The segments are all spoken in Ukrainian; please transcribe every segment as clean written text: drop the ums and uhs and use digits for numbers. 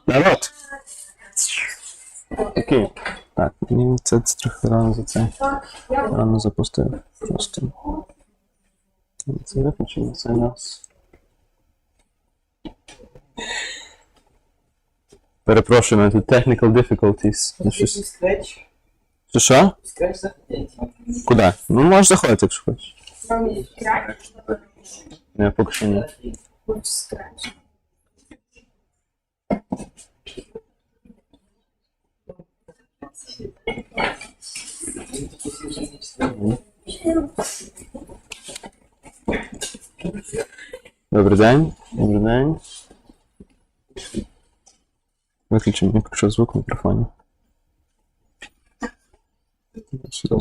Народ! Окей. Так, мені це трохи рано за це. Рано запустив. Просто. Це виключимо, це нас. Перепрошую, тут technical difficulties. Що? Куди? Ну, можеш заходити, якщо хочеш. Не, поки що ні. Добрий день. Добрий день. Виключимо, якщо звук в мікрофоні. Сюди.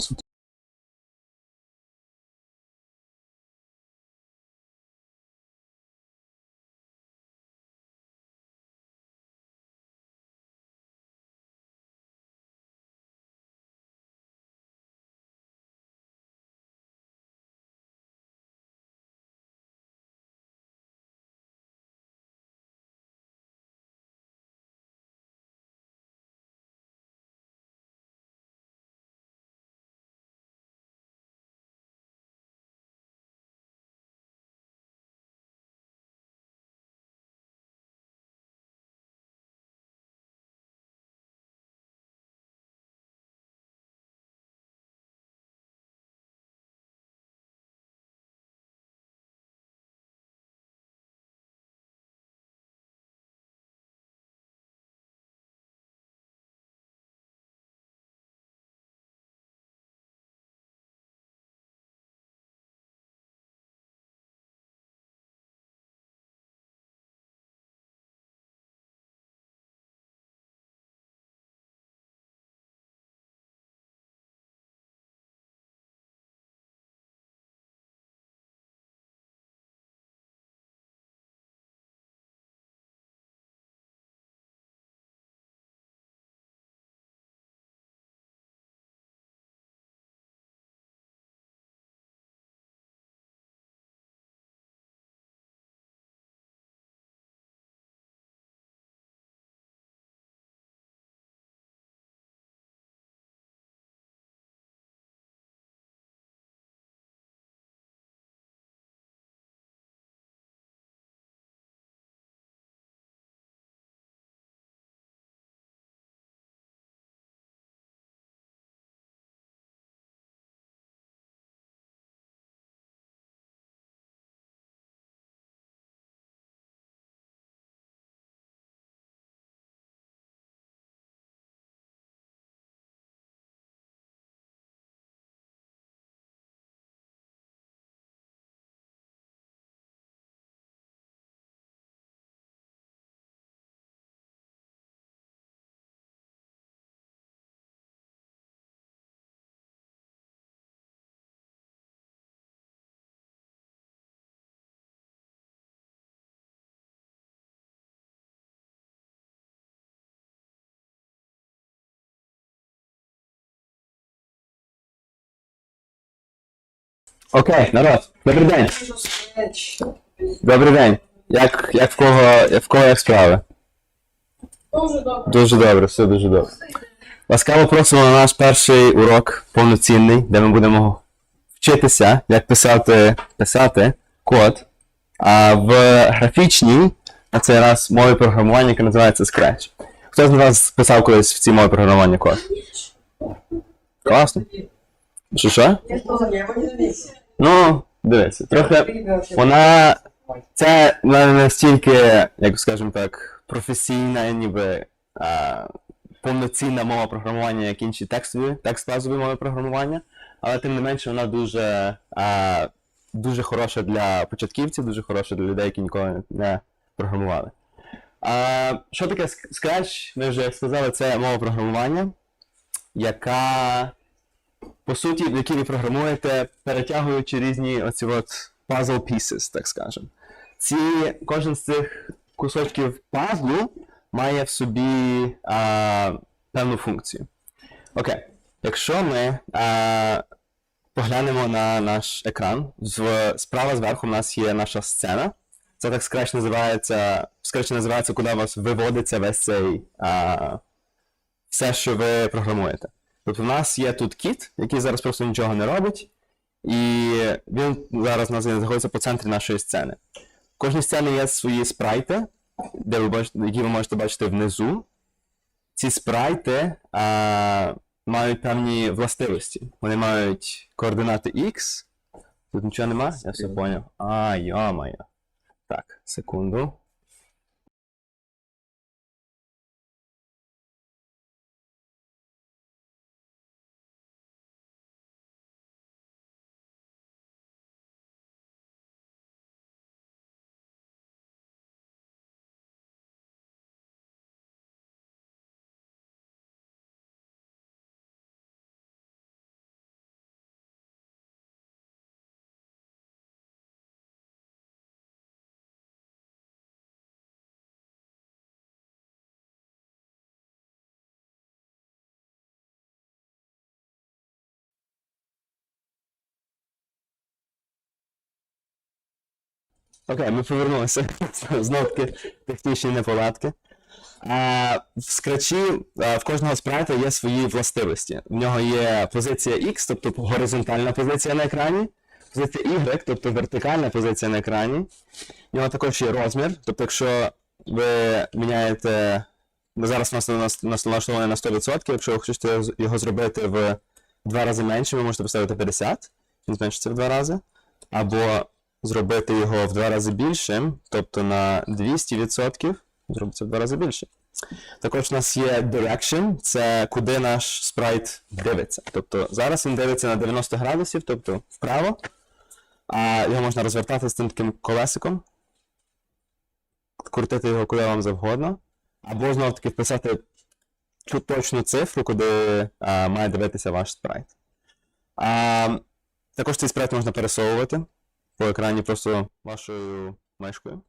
Окей, народ, добрий день. Добрий день. Як в кого як справи? Дуже добре. Дуже добре, все дуже добре. Ласкаво просимо на наш перший урок повноцінний, де ми будемо вчитися, як писати код, а в графічній, на цей раз, мові програмування, яка називається Scratch. Хто з вас писав колись в цій мові програмування код? Класно. Що? Ну, дивіться, трохи це не настільки, як скажімо так, професійна, ніби повноцінна мова програмування, як інші текст-базові мови програмування, але тим не менше вона дуже хороша для початківців, дуже хороша для людей, які ніколи не програмували. Що таке Scratch? Ми вже сказали, це мова програмування, яка, по суті, в якій ви програмуєте, перетягуючи різні оці puzzle pieces, так скажемо. Кожен з цих кусочків пазлу має в собі певну функцію. Окей, якщо ми поглянемо на наш екран, справа зверху в нас є наша сцена. Це так Scratch називається, Scratch називається, куди у вас виводиться весь цей, все, що ви програмуєте. Тобто в нас є тут кіт, який зараз просто нічого не робить, і він зараз знаходиться по центрі нашої сцени. В кожній сцені є свої спрайти, які ви можете бачити внизу. Ці спрайти мають певні властивості. Вони мають координати X. Тут нічого нема? Я все поняв. Йо-моє. Так, секунду. Окей, ми повернулися. Знов-таки технічні неполадки. В скретчі в кожного спрайта є свої властивості. В нього є позиція X, тобто горизонтальна позиція на екрані, позиція Y, тобто вертикальна позиція на екрані. В нього також є розмір, тобто якщо ви міняєте, зараз у нас налаштований на 100%, якщо ви хочете його зробити в 2 рази менше, ви можете поставити 50, він зменшиться в 2 рази, або зробити його в 2 рази більшим, тобто на 200%, зробиться в 2 рази більше. Також у нас є Direction, це куди наш спрайт дивиться. Тобто зараз він дивиться на 90 градусів, тобто вправо, а його можна розвертати з цим таким колесиком, крутити його куди вам завгодно, або знову-таки вписати цю точну цифру, куди має дивитися ваш спрайт. Також цей спрайт можна пересовувати по екрані просто вашою мишкою.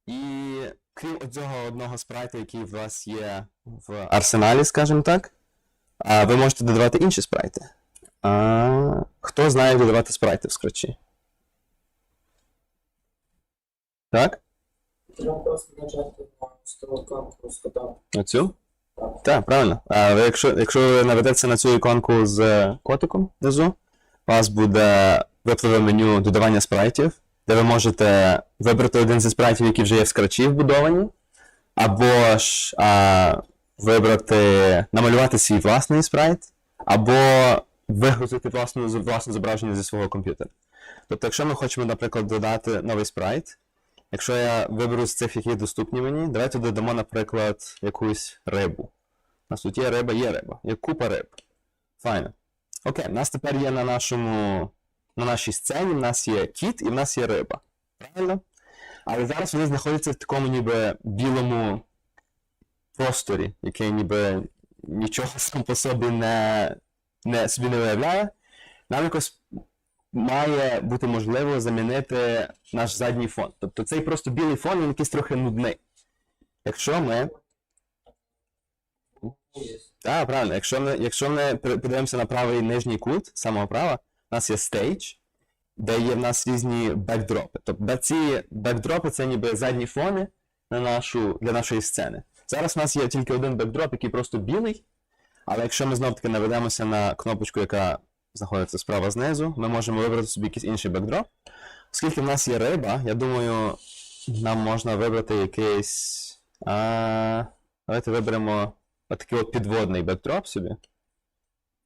І крім цього одного спрайта, який у вас є в арсеналі, скажімо так, ви можете додавати інші спрайти. Хто знає, як додавати спрайти в скретчі? Так? Треба просто нажати на іконку з котом. Оцю? Так, правильно. Якщо ви наведеться на цю іконку з котиком внизу, у вас буде випливе меню додавання спрайтів, де ви можете вибрати один зі спрайтів, які вже є в скретчі вбудовані, або ж вибрати, намалювати свій власний спрайт, або вигрузити власне зображення зі свого комп'ютера. Тобто, якщо ми хочемо, наприклад, додати новий спрайт, якщо я виберу з цих, які доступні мені, давайте додамо, наприклад, якусь рибу. У нас тут є риба, є купа риб. Файно. Окей, у нас тепер є на нашій сцені, в нас є кіт і в нас є риба. Правильно? Але зараз вони знаходяться в такому ніби білому просторі, який ніби нічого сам по собі собі не виявляє. Нам якось має бути можливо замінити наш задній фон. Тобто цей просто білий фон, він якийсь трохи нудний. Якщо ми... Так, правильно. Якщо ми подивимося на правий нижній кут, самого права, у нас є Stage, де є в нас різні бекдропи. Тобто ці бекдропи — це ніби задні фони для нашої сцени. Зараз у нас є тільки один бекдроп, який просто білий, але якщо ми знов-таки наведемося на кнопочку, яка знаходиться справа знизу, ми можемо вибрати собі якийсь інший бекдроп. Оскільки в нас є риба, я думаю, нам можна вибрати якийсь... Давайте виберемо отакий підводний бекдроп собі.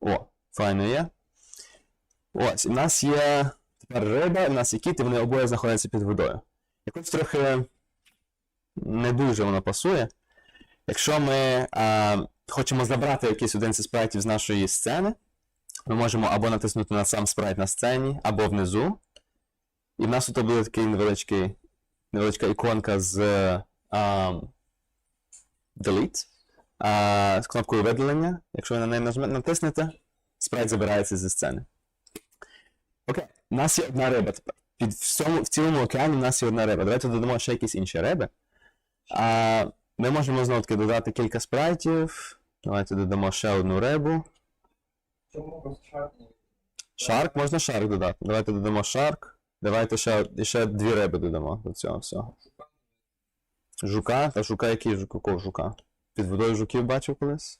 О, файно є. Ось, і в нас є тепер риба, і в нас є кіт, і вони обоє знаходяться під водою. Якось трохи не дуже воно пасує. Якщо ми хочемо забрати якийсь один зі спрайтів з нашої сцени, ми можемо або натиснути на сам спрайт на сцені, або внизу. І в нас тут буде така невеличка іконка з Delete, з кнопкою видалення. Якщо ви на неї натиснете, спрайт забирається зі сцени. Окей, у нас є одна риба тепер. В цілому океані у нас є одна риба. Давайте додамо ще якісь інші риби. Ми можемо знову-таки додати кілька спрайтів. Давайте додамо ще одну рибу. Чому без шарк? Shark, можна Shark додати. Давайте додамо Shark. Давайте ще 2 риби додамо до цього всього. Жука? Та жука який жук? Якого жука? Під водою жуків бачив колись?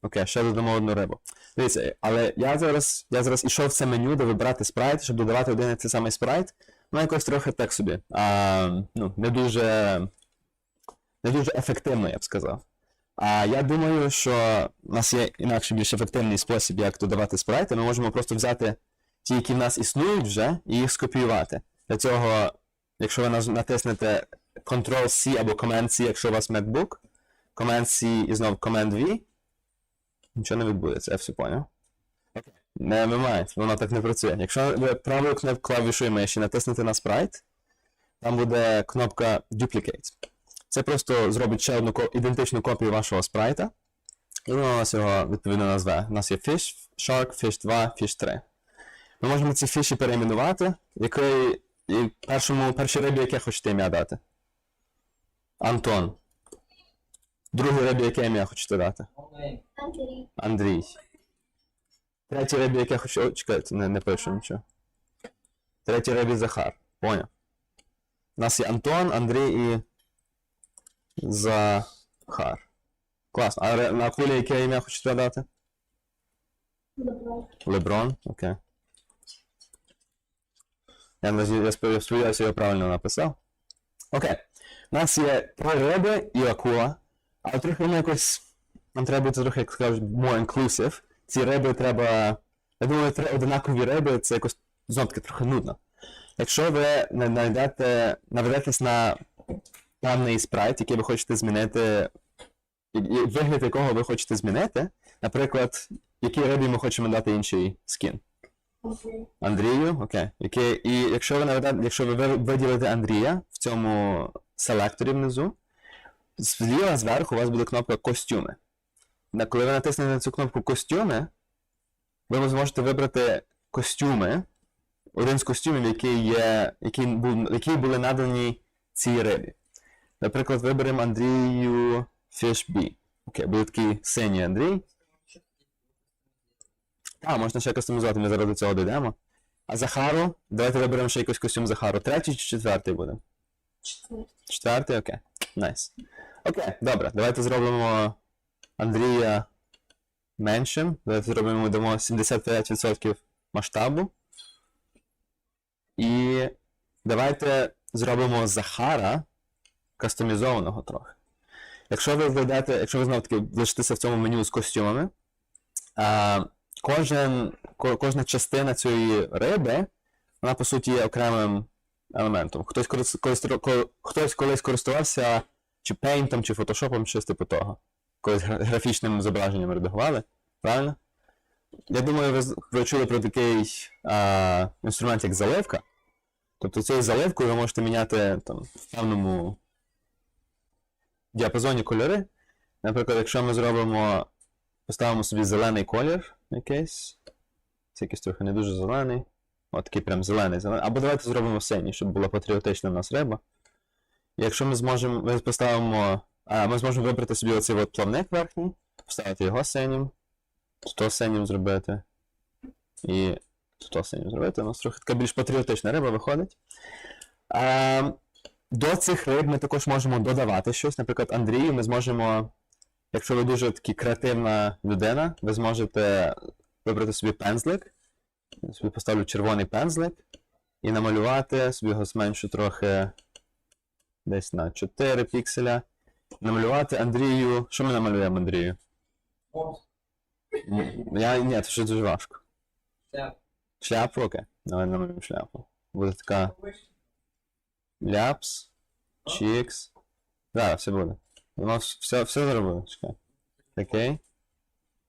Окей, ще додамо 1 рибу. Дивіться, але я зараз ішов в це меню, де вибирати спрайт, щоб додавати один і цей самий спрайт. Ну, якось трохи так собі. Ну, не дуже ефективно, я б сказав. А я думаю, що в нас є інакше більш ефективний спосіб, як додавати спрайти. Ми можемо просто взяти ті, які в нас існують вже, і їх скопіювати. Для цього, якщо ви натиснете Ctrl-C або Command-C, якщо у вас MacBook, Command-C і знову Command-V, нічого не відбудеться, я все поняв. Не вимагається, воно так не працює. Якщо ви правою клавішою миші натиснете на спрайт, там буде кнопка Duplicate. Це просто зробить ще одну ідентичну копію вашого спрайта, і воно у нас його відповідно назве. У нас є Fish, Shark, Fish 2, Fish 3. Ми можемо ці фіші перейменувати, першій рибі, яке хочете ім'я дати. Антон. Другій рибі, яке ім'я хочете дати? Андрій. Третій рибі, яке хочете... О, чекайте, не пишу нічого. Третій рибі Захар. Поняв. У нас є Антон, Андрій і Захар. Класно. А на акулі яке ім'я хочете дати? Леброн. Окей. Я сподіваюся, я правильно написав. Окей. У нас є 3 риби і акула. Але трохи воно якось... Нам треба бути трохи, як кажуть, more inclusive. Ці риби треба... Я думаю, 3 одинакові риби це якось, знов-таки, трохи нудно. Якщо ви наведетесь на певний спрайт, який ви хочете змінити, вигляд якого ви хочете змінити, наприклад, якій рибі ми хочемо дати інший скін. Андрію, окей. І якщо ви виділите Андрія в цьому селекторі внизу, зліва зверху у вас буде кнопка «Костюми». Коли ви натиснете на цю кнопку «Костюми», ви зможете вибрати костюми, один з костюмів, які були надані цій рибі. Наприклад, виберемо Андрію Fish B. Окей, буде такий синій Андрій. Так, можна ще кастомізувати, ми зараз до цього дійдемо. А Захару, давайте виберемо ще якийсь костюм Захару. 3-й чи 4-й буде? 4-й, окей. Найс. Окей, добре, давайте зробимо Андрія меншим. Давайте зробимо, дамо 75% масштабу. І давайте зробимо Захара кастомізованого трохи. Якщо ви знову-таки лишитеся в цьому меню з костюмами, кожна частина цієї риби, вона по суті є окремим елементом. Хтось колись користувався чи Paint, чи Photoshop, щось типу того. Колись графічним зображенням редагували, правильно? Я думаю, ви чули про такий інструмент, як заливка. Тобто цією заливкою ви можете міняти там, в певному діапазоні кольори. Наприклад, якщо ми поставимо собі зелений колір якийсь, це якийсь трохи не дуже зелений, от такий прям зелений. Або давайте зробимо синій, щоб була патріотична в нас риба. І якщо ми зможемо вибрати собі оцей от плавник верхній, поставити його синім, то синім зробити, і то синім зробити. У нас трохи така більш патріотична риба виходить. До цих риб ми також можемо додавати щось. Наприклад, Андрію ми зможемо, якщо ви дуже такі креативна людина, ви зможете вибрати собі пензлик. Я собі поставлю червоний пензлик і намалювати, собі його зменшу трохи десь на 4 пікселя. Намалювати Андрію. Що ми намалюємо Андрію? Ні, це ще дуже важко. Шляпу? Окей. Давай намалюємо шляпу. Буде така. Ляпс. Чікс. Зараз, все буде. Воно все зробили. Чекай. Окей.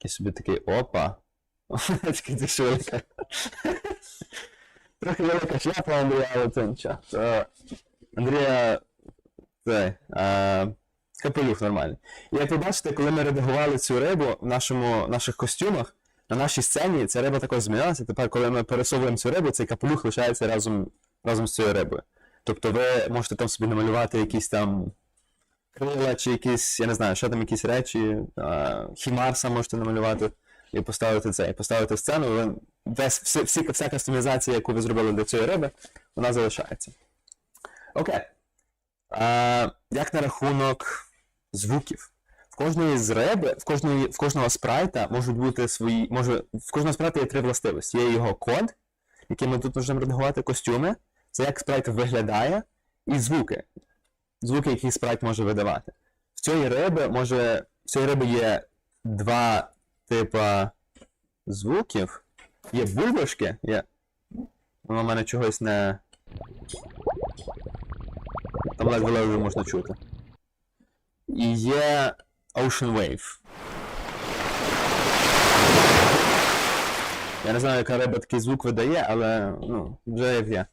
І собі такий. Опа. Такий дуже велика. Трохи велика шляпа Андрія, але це нічого. Андрія. Цей. Капелюх нормальний. І як ви бачите, коли ми редагували цю рибу в наших костюмах, на нашій сцені ця риба також змінилася. Тепер, коли ми пересовуємо цю рибу, цей капелюх лишається разом з цією рибою. Тобто ви можете там собі намалювати якісь там крила чи якісь, я не знаю, що там якісь речі, хімарса можете намалювати. і поставити це, і поставити сцену, вся кастомізація, яку ви зробили для цієї риби, вона залишається. Окей. Як на рахунок звуків? В кожної з риби, в кожного спрайта можуть бути свої. В кожного спрайта є 3 властивості. Є його код, який ми тут можемо редагувати, костюми, це як спрайт виглядає, і звуки. Звуки, які спрайт може видавати. В цієї риби є 2 типа звуків. Є бульбашки, воно в мене чогось не. Там ледве можна чути. І є Ocean Wave. Я не знаю, яка риба такий звук видає, але вже як є.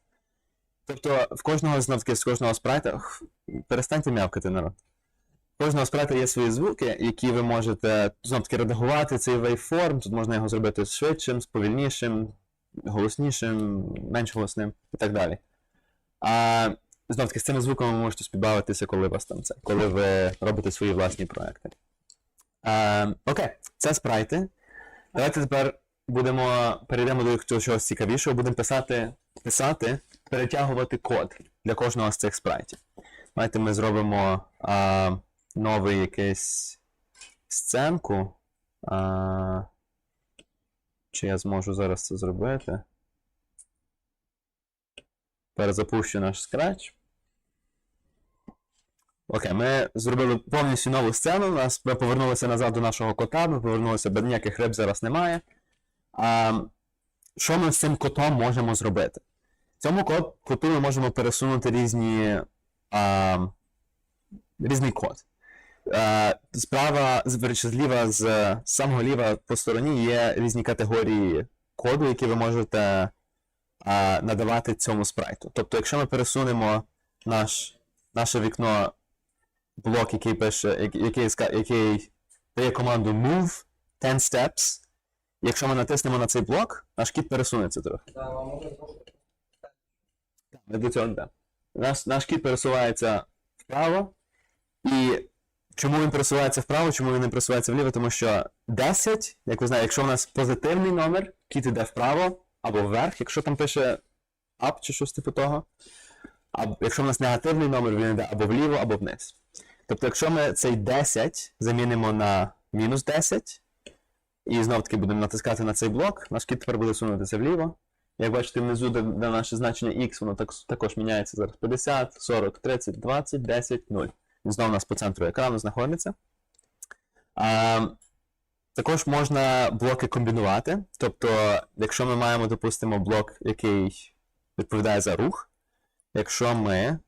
Тобто в кожного з кожного спрайта. Перестаньте м'явкати, народ. В кожного спрайта є свої звуки, які ви можете знов-таки редагувати цей waveform. Тут можна його зробити швидшим, повільнішим, голоснішим, менш голосним і так далі. Знов-таки з цими звуками ви можете співбавитися, коли ви робите свої власні проекти. Окей, це спрайти. Давайте тепер перейдемо до чогось цікавішого, будемо писати, перетягувати код для кожного з цих спрайтів. Давайте ми зробимо новий якийсь сценку. Чи я зможу зараз це зробити? Перезапущу наш Scratch. Окей, ми зробили повністю нову сцену, ми повернулися назад до нашого кота, ми повернулися, без ніяких риб зараз немає. Що ми з цим котом можемо зробити? В цьому коту ми можемо пересунути різний код. Зліва, з самого ліва по стороні є різні категорії коду, які ви можете надавати цьому спрайту. Тобто, якщо ми пересунемо наше вікно, блок, який дає команду move 10 steps, якщо ми натиснемо на цей блок, наш кіт пересунеться трохи. Ми до цього йдемо. Наш кіт пересувається вправо, і чому він пересувається вправо, чому він не пересувається вліво? Тому що 10, як ви знаєте, якщо у нас позитивний номер, кіт йде вправо або вверх, якщо там пише up чи щось типу того. А якщо в нас негативний номер, він йде або вліво, або вниз. Тобто, якщо ми цей 10 замінимо на мінус 10, і знов-таки будемо натискати на цей блок, наш кіт тепер буде сунутися вліво. Як бачите, внизу, де наше значення x, воно також міняється зараз 50, 40, 30, 20, 10, 0. Він знову у нас по центру екрану знаходиться. Також можна блоки комбінувати. Тобто, якщо ми маємо, допустимо, блок, який відповідає за рух, якщо ми,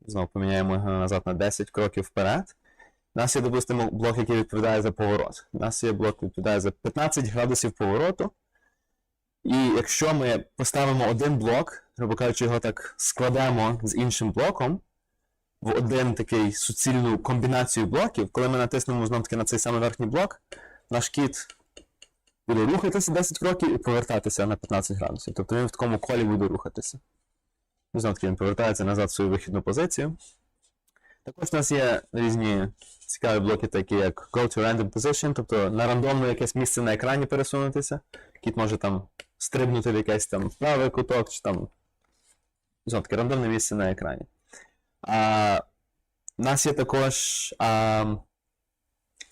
знову поміняємо його назад на 10 кроків вперед, у нас є, допустимо, блок, який відповідає за поворот. У нас є блок, який відповідає за 15 градусів повороту. І якщо ми поставимо один блок, грубо кажучи, його так складемо з іншим блоком, в один такий суцільну комбінацію блоків, коли ми натиснемо знов-таки на цей самий верхній блок, наш кіт буде рухатися 10 кроків і повертатися на 15 градусів. Тобто він в такому колі буде рухатися. Знов-таки він повертається назад в свою вихідну позицію. Також у нас є різні цікаві блоки, такі як Go to Random Position, тобто на рандомне якесь місце на екрані пересунутися. Кіт може там стрибнути в якийсь там правий куток, чи там знов-таки рандомне місце на екрані. У нас є також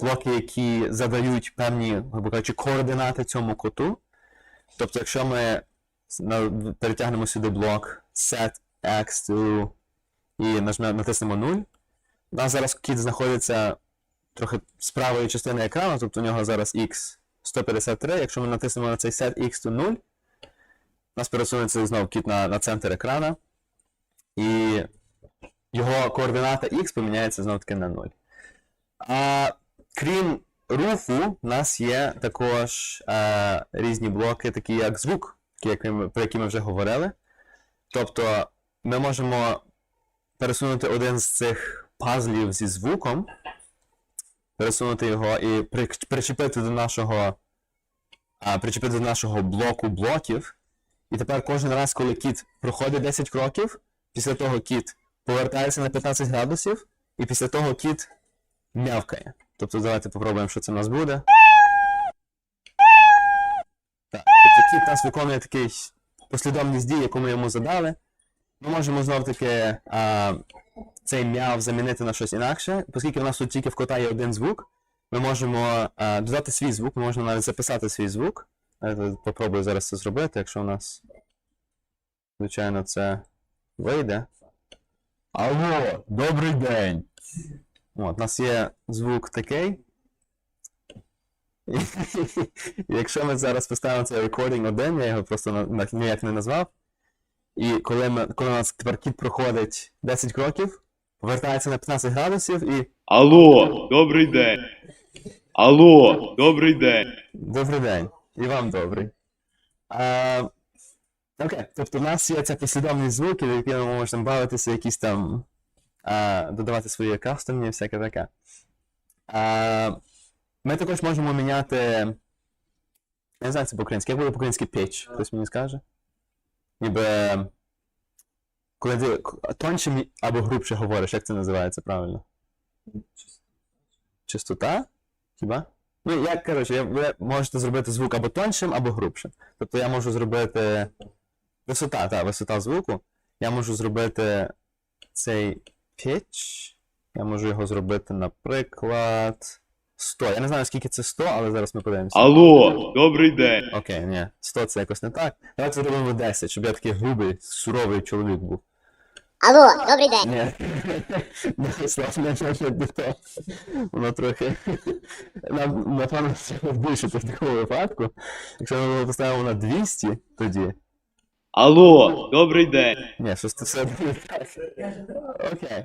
блоки, які задають певні, грубо кажучи, координати цьому коту. Тобто, якщо ми перетягнемо сюди блок set x to і натиснемо 0, у нас зараз кіт знаходиться трохи з правої частини екрану, тобто у нього зараз x 153. Якщо ми натиснемо на цей set x to 0, у нас пересунеться знову кіт на центр екрана, і його координата x поміняється знову-таки на 0. Крім руху, у нас є також різні блоки, такі як звук, про які ми вже говорили. Тобто ми можемо пересунути один з цих пазлів зі звуком, пересунути його і причепити до нашого блоку блоків. І тепер кожен раз, коли кіт проходить 10 кроків, після того кіт повертається на 15 градусів, і після того кіт м'явкає. Тобто давайте попробуємо, що це в нас буде. Так. Тобто кіт у нас виконує такий послідовність дій, яку ми йому задали. Ми можемо знов-таки цей мяв замінити на щось інакше. Оскільки в нас тут тільки в кота є один звук, ми можемо додати свій звук, ми можемо навіть записати свій звук. Я попробую зараз це зробити, якщо у нас, звичайно, це вийде. Алло, добрий день! От, у нас є звук такий. І якщо ми зараз поставимо цей recording 1, я його просто ніяк не назвав. І коли у нас тепер кіт проходить 10 кроків, повертається на 15 градусів і... Алло, добрий день. Алло, добрий день. Добрий день. І вам добрий. Окей, тобто в нас є ця послідовність звуків, які ми можемо бавитися, якісь там додавати свої кастомні і всяке таке. Ми також можемо міняти. Я не знаю, це по-українськи. Як буде по-українськи pitch? Хтось мені скаже? Ніби. Коли ти тоньше або грубше говориш, як це називається правильно? Частота? Хіба? Ну, як, коротше, ви можете зробити звук або тоншим, або грубшим. Тобто я можу зробити. Висота звуку. Я можу зробити цей pitch. Я можу його зробити, наприклад. 100. Я не знаю, скільки це 100, але зараз ми подивимося. Алло, добрий день. Окей, ні, 100 це якось не так. Давайте зробимо 10, щоб я такий грубий, суровий чоловік був. Алло, добрий день. Ні. Слав, не до того. Воно трохи. Нам, напевно, треба збільшити в такому випадку. Якщо ми його поставимо на 200, тоді. Алло, добрий день. Ні, щось це все не так. Окей.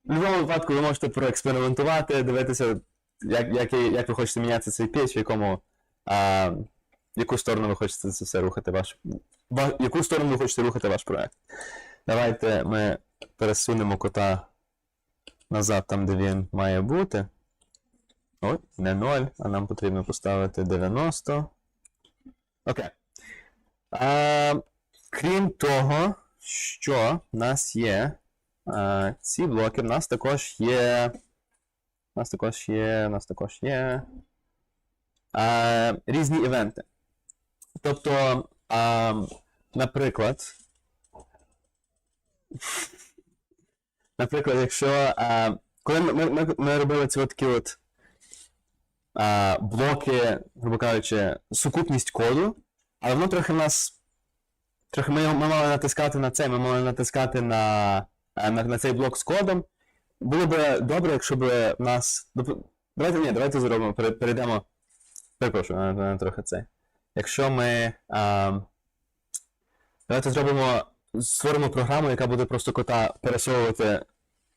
В будь-якому випадку ви можете проекспериментувати, дивитися, як ви хочете міняти цей pitch, в яку сторону ви хочете це все рухати яку сторону ви хочете рухати ваш проект. Давайте ми пересунемо кота назад там, де він має бути. Ой, не 0, а нам потрібно поставити 90. Окей. Крім того, що в нас є ці блоки, в нас також є різні івенти. Тобто, наприклад, якщо коли ми робили ці такі блоки, грубо кажучи, сукупність коду, але воно трохи в нас, ми мали натискати на це, ми мали натискати на цей блок з кодом. Було б добре, якщо б в нас... Давайте зробимо, перейдемо... Перепрошую, трохи це. Якщо ми... Давайте створимо програму, яка буде просто кота пересовувати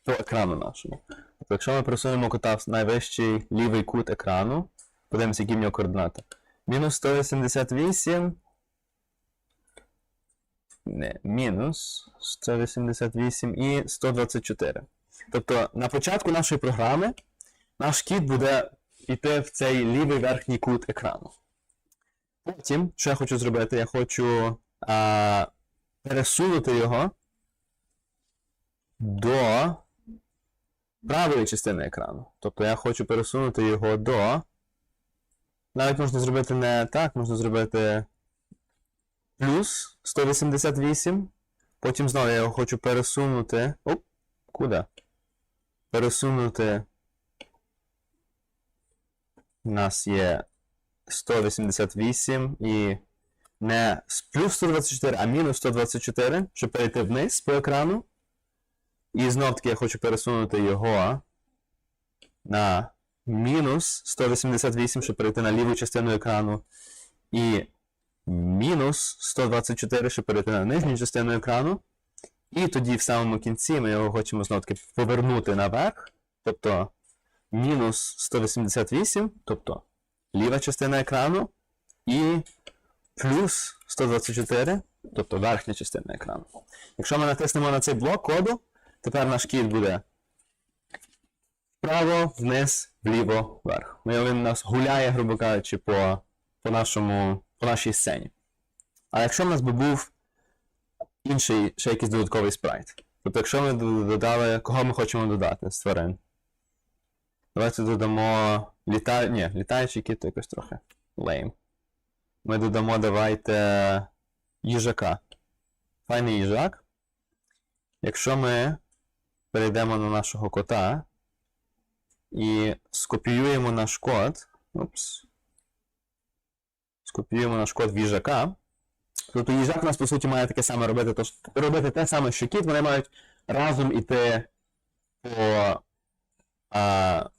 по екрану нашому. Тобто, якщо ми пересунемо кота в найвищий лівий кут екрану, подивимося, які в нього координати. Мінус 188... мінус 188 і 124. Тобто, на початку нашої програми наш кіт буде йти в цей лівий верхній кут екрану. Потім, що я хочу зробити? Я хочу пересунути його до правої частини екрану. Тобто, я хочу пересунути його до... Навіть можна зробити не так, можна зробити... плюс 188. Потім знову я його хочу пересунути. Куди? Пересунути. У нас є 188 і не плюс 124, а мінус 124, щоб перейти вниз по екрану. І знов таки я хочу пересунути його на мінус 188, щоб перейти на ліву частину екрану. І мінус 124, щоб перейти на нижню частину екрану. І тоді в самому кінці ми його хочемо знову-таки повернути наверх. Тобто мінус 188, тобто ліва частина екрану. І плюс 124, тобто верхня частина екрану. Якщо ми натиснемо на цей блок коду, тепер наш кіт буде вправо, вниз, вліво, вверх. Він у нас гуляє, грубо кажучи, по нашій сцені. А якщо в нас би був інший, ще якийсь додатковий спрайт. Тобто, якщо ми додали, кого ми хочемо додати з тварин? Давайте додамо літаючий кіт, то якось трохи lame. ми додамо, давайте, їжака. Файний їжак. Якщо ми перейдемо на нашого кота і скопіюємо наш код, скопіюємо наш код в їжака, тобто їжак у нас, по суті, має таке саме робити, робити те саме, що кіт, вони мають разом іти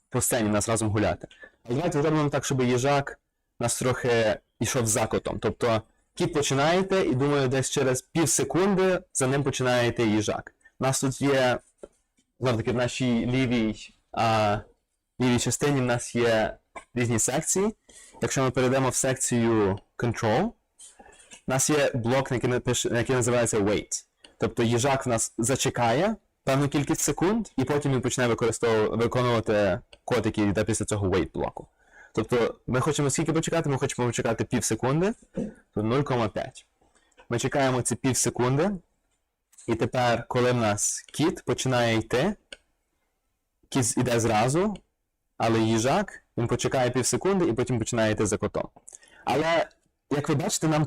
по сцені, нас разом гуляти. Але давайте зробимо так, щоб їжак нас трохи йшов за котом. Тобто кіт починає йти, і думаю, десь через пів секунди за ним починає йти їжак. У нас тут є, знову таки, в нашій лівій частині в нас є різні секції. Якщо ми перейдемо в секцію Control, у нас є блок, який називається Wait. Тобто їжак в нас зачекає певну кількість секунд, і потім він почне виконувати код, який йде після цього Wait блоку. Тобто ми хочемо скільки почекати? Ми хочемо почекати пів секунди, то 0,5. Ми чекаємо ці пів секунди, і тепер, коли в нас кіт починає йти, кіт йде зразу, але їжак, він почекає пів секунди і потім починає йти за котом. Але, як ви бачите, ми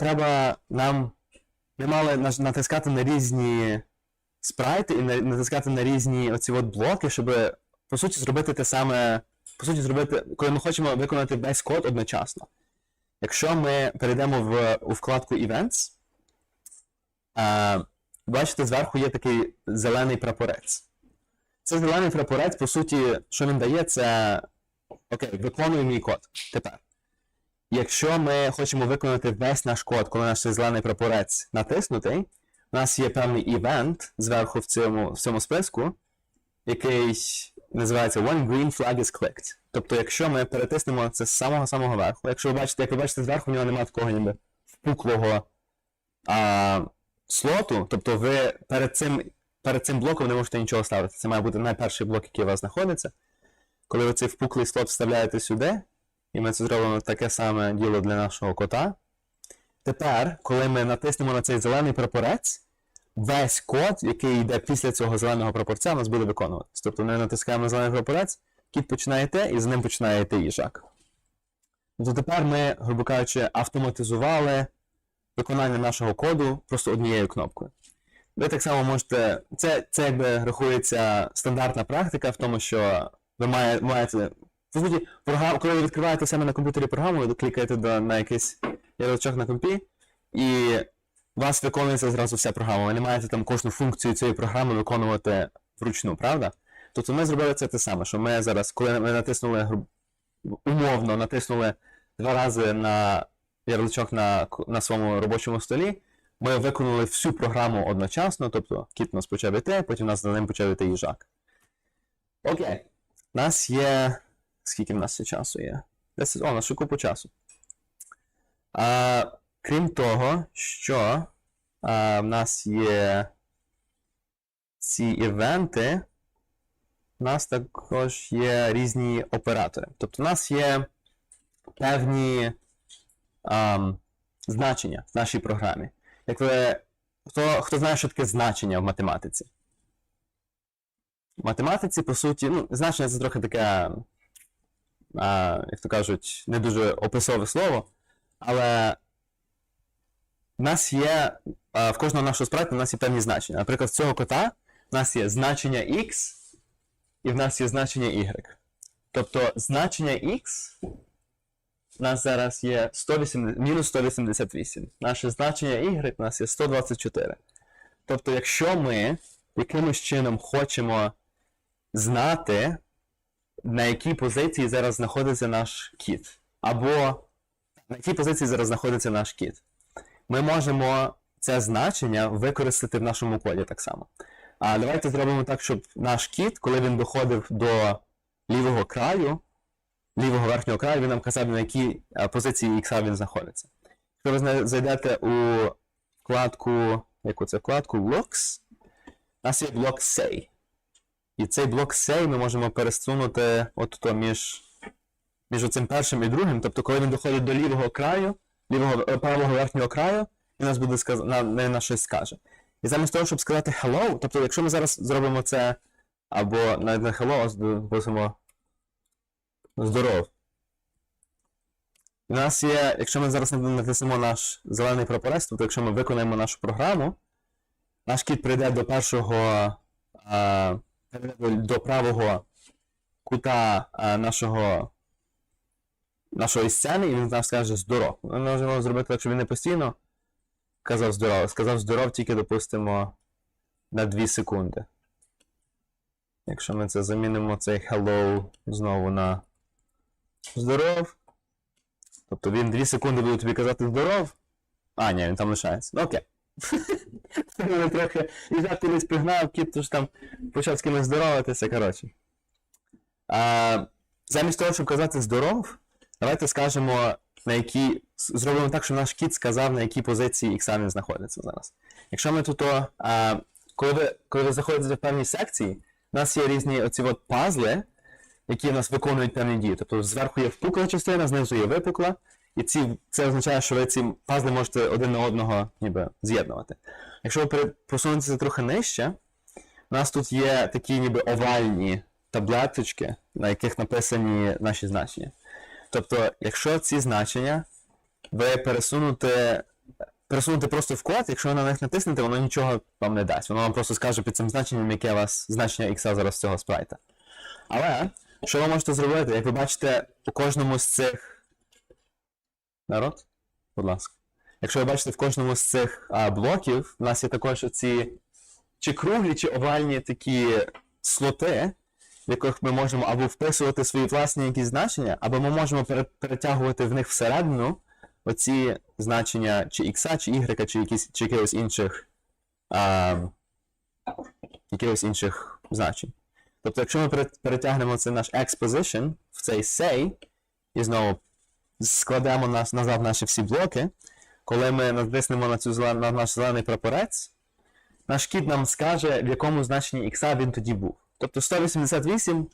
мали натискати на різні спрайти і натискати на різні оці от блоки, щоб, по суті, зробити те саме, коли ми хочемо виконати весь код одночасно. Якщо ми перейдемо у вкладку Events, бачите, зверху є такий зелений прапорець. Цей зелений прапорець, по суті, що він дає, це окей, виконує мій код. Тепер. Якщо ми хочемо виконати весь наш код, коли наш зелений прапорець натиснутий, у нас є певний івент зверху в цьому списку, який називається When Green Flag is Clicked. Тобто, якщо ми перетиснемо це з самого верху, як ви бачите, зверху в нього немає такого ніби впуклого слоту, тобто ви перед цим блоком не можете нічого ставити. Це має бути найперший блок, який у вас знаходиться. Коли ви цей впуклий слот вставляєте сюди, і ми це зробимо таке саме діло для нашого кота. Тепер, коли ми натиснемо на цей зелений прапорець, весь код, який йде після цього зеленого прапорця, у нас буде виконуватись. Тобто ми натискаємо на зелений прапорець, кіт починає йти, і з ним починає йти їжак. Тобто тепер ми, грубо кажучи, автоматизували виконання нашого коду просто однією кнопкою. Ви так само можете, це якби рахується стандартна практика в тому, що ви маєте, по суті, коли ви відкриваєте саме на комп'ютері програму, ви клікаєте на якийсь ярличок на компі, і у вас виконується зразу вся програма. Ви не маєте там кожну функцію цієї програми виконувати вручну, правда? Тобто ми зробили це те саме, що ми зараз, коли ми умовно натиснули 2 рази на ярличок на своєму робочому столі, ми виконали всю програму одночасно, тобто кіт у нас почав йти, потім у нас за ним почав йти їжак. Окей. У нас є... Скільки в нас ще часу є? У нас ще купу часу. Крім того, що в нас є ці івенти, у нас також є різні оператори. Тобто у нас є певні значення в нашій програмі. Хто знає, що таке значення в математиці? В математиці, по суті, значення це трохи таке, як то кажуть, не дуже описове слово, але в нас є, в кожного нашого спрайту у нас є певні значення. Наприклад, в цього кота у нас є значення x і в нас є значення y. Тобто значення x у нас зараз є мінус 188. Наше значення y у нас є 124. Тобто, якщо ми якимось чином хочемо знати, на якій позиції зараз знаходиться наш кіт, або на якій позиції зараз знаходиться наш кіт, ми можемо це значення використати в нашому коді так само. Давайте зробимо так, щоб наш кіт, коли він доходив до лівого верхнього краю, він нам казав, на якій позиції X він знаходиться. Якщо ви зайдете у вкладку, яку це вкладку, Looks, у нас є блок Say. І цей блок Say ми можемо пересунути між оцим першим і другим. Тобто, коли він доходить до лівого краю, правого верхнього краю, він нас буде на щось скаже. І замість того, щоб сказати hello, тобто, якщо ми зараз зробимо це, або навіть не hello, а пишемо здоров. У нас є, якщо ми зараз натиснемо наш зелений прапорець, тобто якщо ми виконаємо нашу програму, наш кіт прийде до до правого кута нашої сцени, і він нам скаже здоров. Ми можемо зробити так, щоб він не постійно казав здоров. Сказав здоров тільки, допустимо, на 2 секунди. Якщо ми це замінимо, цей hello знову на здоров. Тобто він 2 секунди буде тобі казати здоров. А, ні, він там лишається. Ну окей. Це мене трохи їжак колись пригнав, кіт тож там почав з кимось здороватися, коротше. Замість того, щоб казати здоров, давайте скажемо, зробимо так, щоб наш кіт сказав, на якій позиції ікса він знаходиться зараз. Якщо ми тут, коли ви заходите в певні секції, у нас є різні оці от пазли, які в нас виконують певні дії. Тобто зверху є впукла частина, знизу є випукла, і це означає, що ви ці пазли можете один на одного ніби з'єднувати. Якщо ви просунетеся трохи нижче, у нас тут є такі ніби овальні таблеточки, на яких написані наші значення. Тобто, якщо ці значення ви пересунете просто в код, якщо ви на них натиснете, воно нічого вам не дасть. Воно вам просто скаже під цим значенням, яке у вас значення ікса зараз з цього спрайта. Але, що ви можете зробити? Як ви бачите, у кожному з цих... Народ? Будь ласка. Якщо ви бачите, в кожному з цих блоків, у нас є також оці чи круглі, чи овальні такі слоти, в яких ми можемо або вписувати свої власні якісь значення, або ми можемо перетягувати в них всередину оці значення чи x, чи y, чи якихось інших значень. Тобто, якщо ми перетягнемо цей наш exposition в цей say, і знову складемо назад наші всі блоки, коли ми натиснемо на наш зелений прапорець, наш кіт нам скаже, в якому значенні ікса він тоді був. Тобто 188, в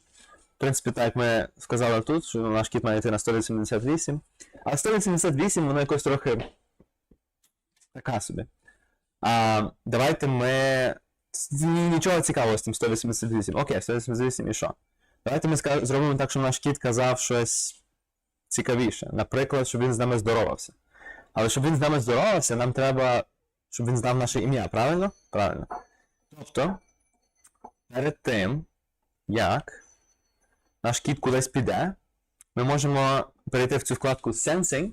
принципі, так як ми сказали тут, що наш кіт має йти на 188. А 188, воно якось трохи така собі. Давайте ми... Нічого цікавого з тим 188. Окей, 188 і що? Давайте ми зробимо так, щоб наш кіт казав щось цікавіше. Наприклад, щоб він з нами здоровався. Але щоб він з нами здоровався, нам треба, щоб він знав наше ім'я, правильно? Правильно. Тобто, перед тим, як наш кіт кудись піде, ми можемо перейти в цю вкладку Sensing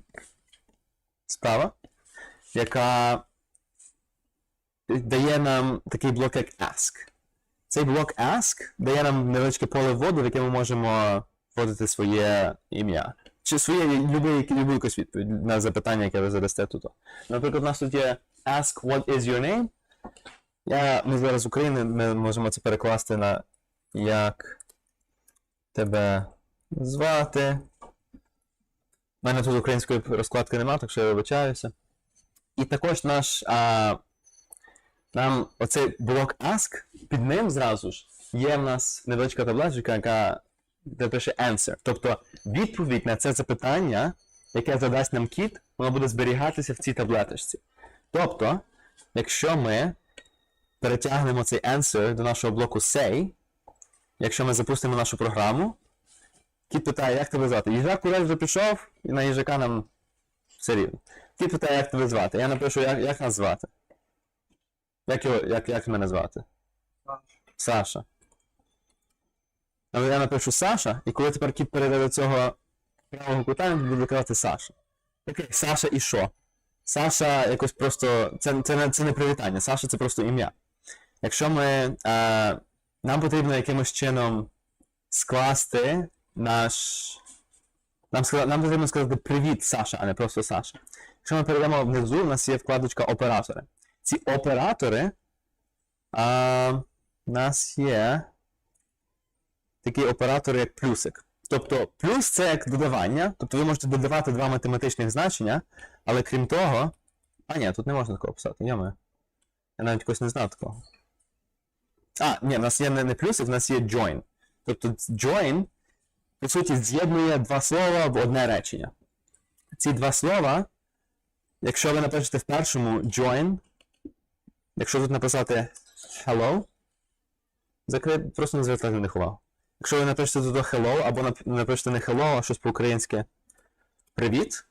справа, яка дає нам такий блок, як Ask. Цей блок Ask дає нам невеличке поле вводу, в яке ми можемо вводити своє ім'я. Чи своє любу якусь відповідь на запитання, яке ви задасте тут. Наприклад, у нас тут є Ask what is your name. Ми зараз з України, ми можемо це перекласти на як тебе звати. У мене тут української розкладки немає, так що я вибачаюся. І також нам оцей блок Ask, під ним зразу ж є в нас невеличка табличка, де пише Answer. Тобто відповідь на це запитання, яке задасть нам кіт, воно буде зберігатися в цій таблеточці. Тобто, якщо ми перетягнемо цей answer до нашого блоку say, якщо ми запустимо нашу програму, кіт питає, як тебе звати? Їжак кудись вже пішов, і на їжака нам все рівно. Кіт питає, як тебе звати? Я напишу, як нас звати? Як мене звати? Саша. Але я напишу Саша, і коли тепер кіт перейде до цього правого кута, він буде казати Саша. Окей, Саша і що? Саша якось просто... Це не привітання, Саша це просто ім'я. Якщо нам потрібно якимось чином скласти нам потрібно сказати привіт, Саша, а не просто Саша. Якщо ми перейдемо внизу, у нас є вкладочка оператори. Ці оператори, у нас є такі оператори, як плюсик. Тобто, плюс це як додавання, тобто ви можете додавати два математичних значення, але крім того... ні, тут не можна такого писати, я навіть якось не знав такого. Ні, в нас є не плюсик, в нас є join. Тобто join, по суті, з'єднує два слова в одне речення. Ці два слова, якщо ви напишете в першому join, якщо тут написати hello, просто не звертайте на них увагу. Якщо ви напишете тут hello, або напишете не hello, а щось по-українськи привіт,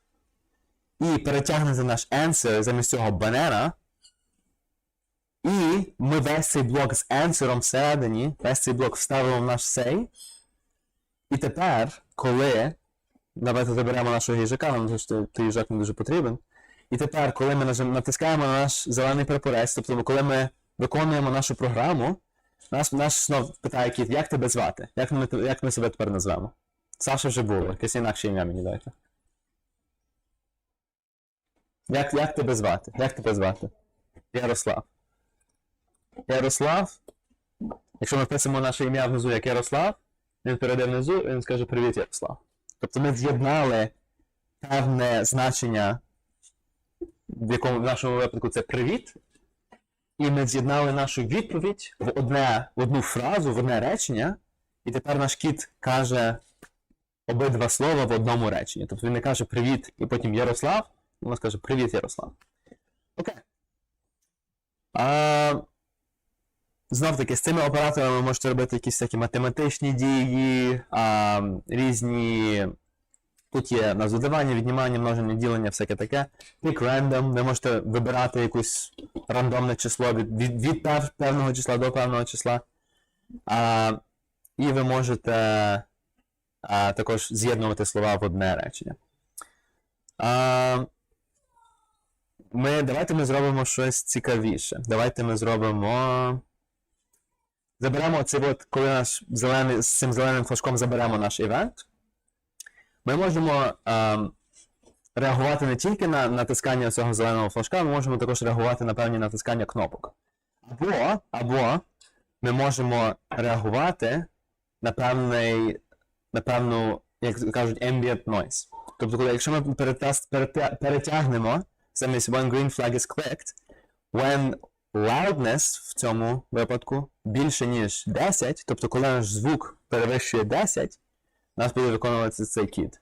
і перетягнете наш answer замість цього banana. І ми весь цей блок з answerом всередині, весь цей блок вставимо в наш say. І тепер, коли, давайте заберемо нашого їжака, тому що той їжак не дуже потрібен. І тепер, коли ми натискаємо на наш зелений прапорець, тобто коли ми виконуємо нашу програму, наш знов питає кіт, як тебе звати? Як ми себе тепер назвемо? Саша вже було, якесь інакше ім'я мені дайте. Як тебе звати? Як тебе звати? Ярослав. Ярослав. Якщо ми вписимо наше ім'я внизу як Ярослав, він перейде внизу і він скаже «Привіт, Ярослав». Тобто ми з'єднали певне значення, в нашому випадку це «Привіт», і ми з'єднали нашу відповідь в одну фразу, в одне речення, і тепер наш кіт каже обидва слова в одному реченні. Тобто він не каже «Привіт» і потім «Ярослав», він скаже «Привіт, Ярослав». Окей. Знов-таки, з цими операторами ви можете робити якісь такі математичні дії, різні. Тут є на додавання, віднімання, множення, ділення, всяке таке. Pick random, ви можете вибирати якесь рандомне число від певного числа до певного числа. І ви можете також з'єднувати слова в одне речення. Давайте ми зробимо щось цікавіше. Давайте ми зробимо. Заберемо оцей коли наш з цим зеленим флажком заберемо наш івент. Ми можемо реагувати не тільки на натискання цього зеленого флажка, ми можемо також реагувати на певні натискання кнопок. Або ми можемо реагувати на певну, як кажуть, ambient noise. Тобто, якщо ми перетягнемо замість when green flag is clicked, when loudness в цьому випадку більше, ніж 10, тобто коли наш звук перевищує 10, у нас буде виконуватися цей кід.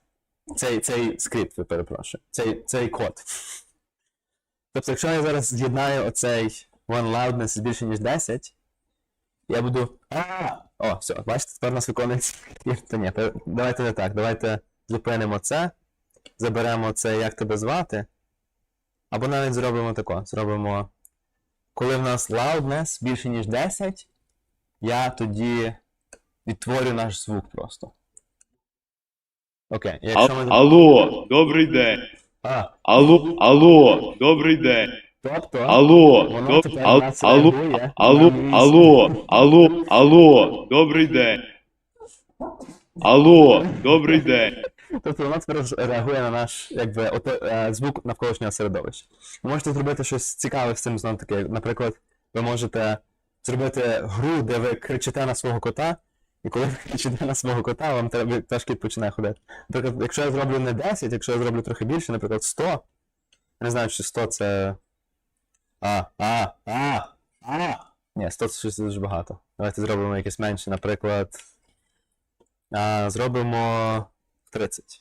Цей скрипт, ви перепрошую. Цей код. Тобто, якщо я зараз з'єднаю оцей when loudness більше, ніж 10, я буду... О, все, бачите, тепер у нас виконується... Та ні, давайте не так. Давайте зупинимо це, заберемо це, як тебе звати, або навіть зробимо тако. Зробимо... Коли в нас loudness більше, ніж 10, я тоді відтворю наш звук просто. Окей, якщо ми... Алло, добрий день. Алло, добрий день. Тобто, Алло, воно тепер у нас реагує алло, добрий день. Алло, добрий день. Тобто воно тепер реагує на наш, звук навколишнього середовища. Ви можете зробити щось цікаве з цим, знов таки. Наприклад, ви можете зробити гру, де ви кричите на свого кота, і коли ви кричите на свого кота, вам теж кіт починає ходити. Наприклад, якщо я зроблю не 10, якщо я зроблю трохи більше, наприклад, 100, я не знаю, чи 100 це... Ні, 100 це щось дуже багато. Давайте зробимо якесь менше, наприклад... Зробимо 30.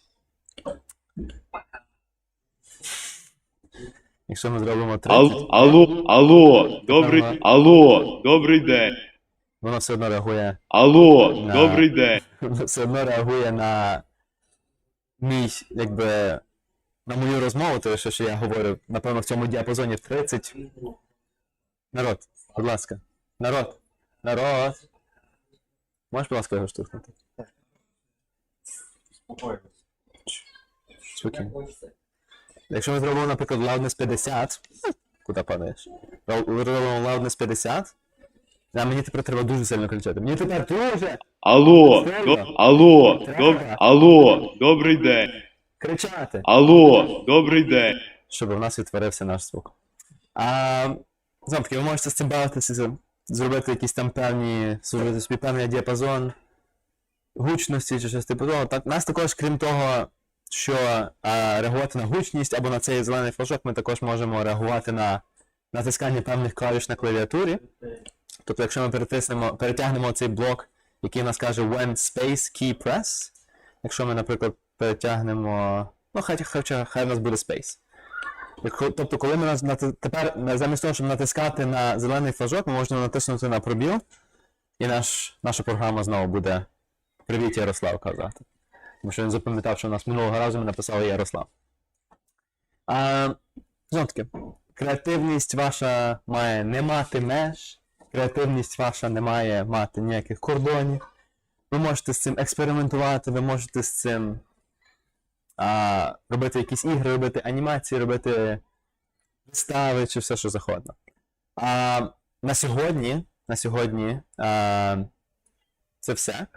Якщо ми зробимо 30... Алло, добрий день. Воно все одно реагує... Алло, добрий день. Воно все одно реагує на мій, на мою розмову, тому що я говорю, напевно, в цьому діапазоні 30. Народ, будь ласка. Народ. Можеш, будь ласка, його штовхнути? Спокійно. Якщо ми зробимо, наприклад, loudness 50, куди падаєш? Зробимо loudness 50, мені тепер треба дуже сильно кричати. Мені тепер дуже Алло, добрий день. кричати. Алло, добрий день. Щоб у нас відтворився наш звук. Знову таки, ви можете з цим бавитися, зробити якийсь там певний діапазон гучності чи щось типу того. Нас також, крім того, що реагувати на гучність або на цей зелений флажок, ми також можемо реагувати на натискання певних клавіш на клавіатурі. Тобто, якщо ми перетягнемо цей блок, який у нас каже when space key press, якщо ми, наприклад, перетягнемо, хай у нас буде space. Тобто, коли ми тепер, замість того, щоб натискати на зелений флажок, ми можемо натиснути на пробіл, і наша програма знову буде «Привіт, Ярослав» казати. Тому що він запам'ятав, що у нас минулого разу ми написали Ярослав. Знову таки, креативність ваша має не мати меж, креативність ваша не має мати ніяких кордонів. Ви можете з цим експериментувати, ви можете з цим робити якісь ігри, робити анімації, робити вистави чи все, що завгодно. На сьогодні це все.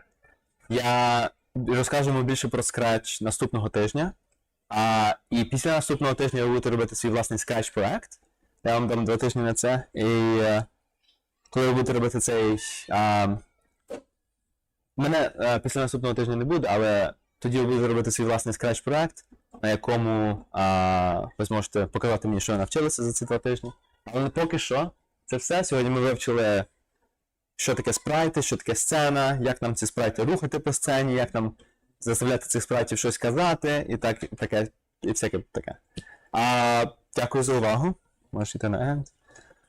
Я розкажемо більше про Scratch наступного тижня. І після наступного тижня ви будете робити свій власний Scratch проект. Я вам дам 2 тижні на це. І коли ви будете робити цей. Мене після наступного тижня не буде, але тоді ви будете робити свій власний Scratch проект, на якому ви зможете показати мені, що ви навчилися за ці 2 тижні. Але поки що, це все. Сьогодні ми вивчили, що таке спрайти, що таке сцена, як нам ці спрайти рухати по сцені, як нам заставляти цих спрайтів щось казати, і всяке таке. Дякую за увагу. Можеш йти на End.